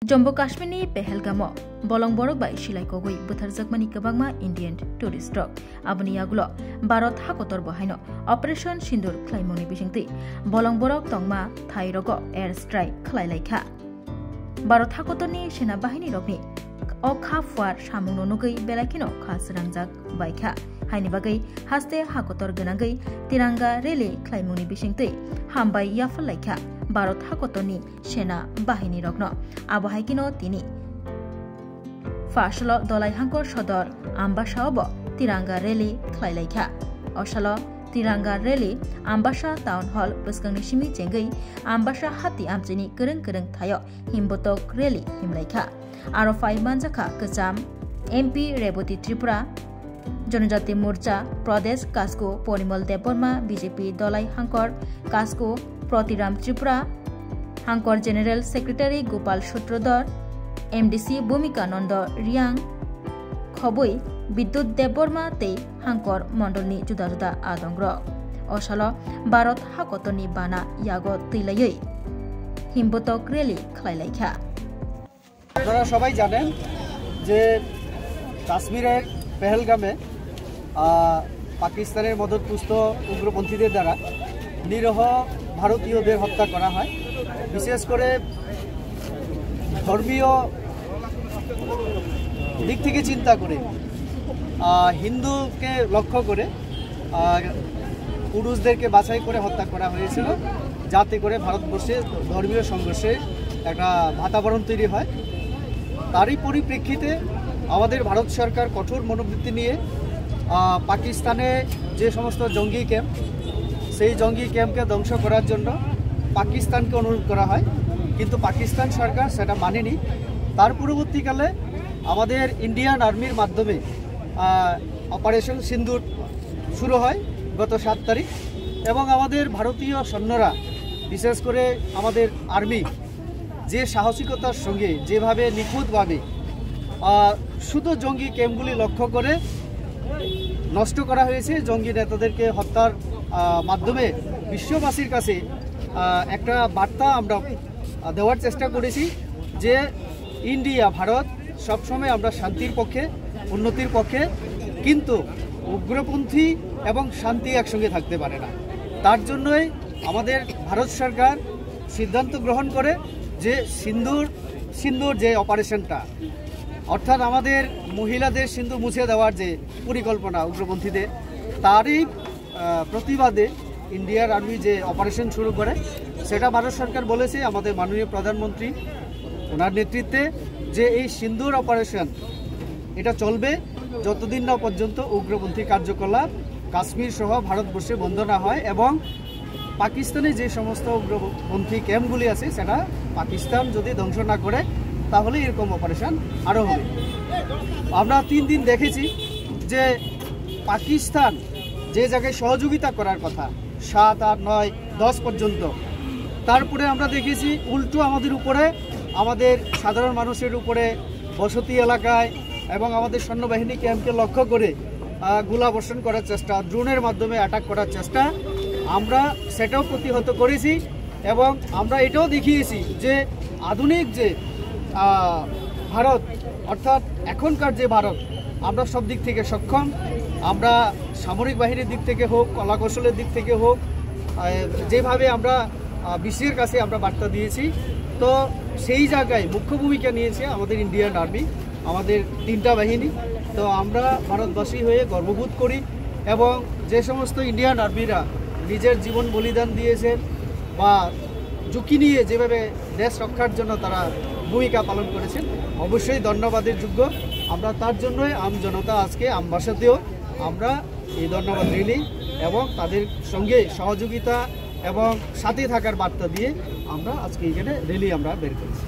जम्मू काश्मीरनि पेहेलगामाव बलं बरक bai silaikogoi बुथारजाकमानि गोबांमा Indian tourist रक आबनि आगुलो Bharat हाकतर बहायनो operation सिंदूर ख्लाइमनि बिजोंति बलं बरक तंगमा थाइ रगो एयार स्ट्राइक खलायलायखा भारत हाकतरनि सेना बाहिनी रगनि अखा फुवार सामुनो नुगै बेलाखिनो खासरांजाक बायखा हायनि बागै हास्ते हाकतर गोनांगै तिरंगा रेली ख्लाइमनि बिजोंति हामबाय याफलायखा भारत हाकतरनि सेना बाहिनी रग्न आबहायकिनो तिनि फासल दलाई हांकर सदर आम्बासाव तिरंगा रेली ख्लायलायखा असाल तिरंगा रेली आम्बासा टाउन हल बसगांनि सिमि चेंगै आम्बासा हाति आमचेनि गोरों गोरों थायो हिमबतक रेली हिमलायखा आरो फाइ मानजाखा गोजाम एमपी रेवती त्रिपुरा जनजाति मोर्चा प्रदेश कास्को परिमल देबबर्मा बीजेपी दलाई हांकर कास्को प्रतिराम त्रिपुरा हांकर general secretary Gopal Sutradhar MDC Bhumikananda Reang Khowai Bidyut Debbarma ते हांकर मंडलनि जुदा जुदा आदंग्र असाल भारत हाकतरनि बाना यागो तैलायै हिमबतक रेली खलायलायखा আপনারা সবাই জানেন যে কাশ্মীরের পেহেলগামে পাকিস্তানের মদতপুষ্ট উগ্রপন্থীদের দ্বারা নিরহ ভারতীয়দের হত্যা করা হয়। বিশেষ করে ধর্মীয় দিক থেকে চিন্তা করে হিন্দুকে লক্ষ্য করে পুরুষদেরকে বাছাই করে হত্যা করা হয়েছিল, যাতে করে ভারতবর্ষে ধর্মীয় সংঘর্ষে একটা বাতাবরণ তৈরি হয়। তারই পরিপ্রেক্ষিতে আমাদের ভারত সরকার কঠোর মনোবৃত্তি নিয়ে পাকিস্তানে যে সমস্ত জঙ্গি ক্যাম্প, সেই জঙ্গি ক্যাম্পকে ধ্বংস করার জন্য পাকিস্তানকে অনুরোধ করা হয়, কিন্তু পাকিস্তান সরকার সেটা মানেনি। তার পরবর্তীকালে আমাদের ইন্ডিয়ান আর্মির মাধ্যমে অপারেশন সিন্দুর শুরু হয় গত 7 তারিখ, এবং আমাদের ভারতীয় সৈন্যরা বিশেষ করে আমাদের আর্মি যে সাহসিকতার সঙ্গে যেভাবে নিখুঁতভাবে শুধু জঙ্গি ক্যাম্পগুলি লক্ষ্য করে নষ্ট করা হয়েছে, জঙ্গি নেতাদেরকে হত্যার মাধ্যমে বিশ্ববাসীর কাছে একটা বার্তা আমরা দেওয়ার চেষ্টা করেছি যে ইন্ডিয়া ভারত সবসময় আমরা শান্তির পক্ষে, উন্নতির পক্ষে, কিন্তু উগ্রপন্থী এবং শান্তি একসঙ্গে থাকতে পারে না। তার জন্যই আমাদের ভারত সরকার সিদ্ধান্ত গ্রহণ করে যে সিন্দুর যে অপারেশনটা, অর্থাৎ আমাদের মহিলাদের সিন্দুর মুছে দেওয়ার যে পরিকল্পনা উগ্রপন্থীদের, তারই প্রতিবাদে ইন্ডিয়ার আর্মি যে অপারেশন শুরু করে, সেটা ভারত সরকার বলেছে আমাদের মাননীয় প্রধানমন্ত্রী ওনার নেতৃত্বে যে এই সিন্দুর অপারেশন এটা চলবে যতদিন না পর্যন্ত উগ্রপন্থী কার্যকলাপ কাশ্মীর সহ ভারতবর্ষে বন্ধ না হয়, এবং পাকিস্তানে যে সমস্ত উগ্রপন্থী ক্যাম্পগুলি আছে সেটা পাকিস্তান যদি ধ্বংস না করে তাহলে এরকম অপারেশন আরও হবে। আমরা 3 দিন দেখেছি যে পাকিস্তান যে জায়গায় সহযোগিতা করার কথা 7, 8, 9, 10 পর্যন্ত, তারপরে আমরা দেখেছি উল্টো আমাদের উপরে, আমাদের সাধারণ মানুষের উপরে, বসতি এলাকায় এবং আমাদের সৈন্যবাহিনী ক্যাম্পকে লক্ষ্য করে গোলাবর্ষণ করার চেষ্টা, ড্রোনের মাধ্যমে অ্যাটাক করার চেষ্টা, আমরা সেটাও প্রতিহত করেছি। এবং আমরা এটাও দেখিয়েছি যে আধুনিক যে ভারত, অর্থাৎ এখনকার যে ভারত, আমরা সব দিক থেকে সক্ষম। আমরা সামরিক বাহিনীর দিক থেকে হোক, কলাকৌশলের দিক থেকে হোক, যেভাবে আমরা বিশ্বের কাছে আমরা বার্তা দিয়েছি, তো সেই জায়গায় মুখ্য ভূমিকা নিয়েছে আমাদের ইন্ডিয়ান আর্মি, আমাদের 3টা বাহিনী। তো আমরা ভারতবাসী হয়ে গর্ববোধ করি, এবং যে সমস্ত ইন্ডিয়ান আর্মিরা নিজের জীবন বলিদান দিয়েছেন বা ঝুঁকি নিয়ে যেভাবে দেশ রক্ষার জন্য তারা ভূমিকা পালন করেছেন, অবশ্যই ধন্যবাদের যোগ্য। আমরা তার জন্যই জনতা আজকে আমবাসাতেও আমরা এই ধন্যবাদ রেলি এবং তাদের সঙ্গে সহযোগিতা এবং সাথে থাকার বার্তা দিয়ে আমরা আজকে এখানে রেলি আমরা বের করেছি।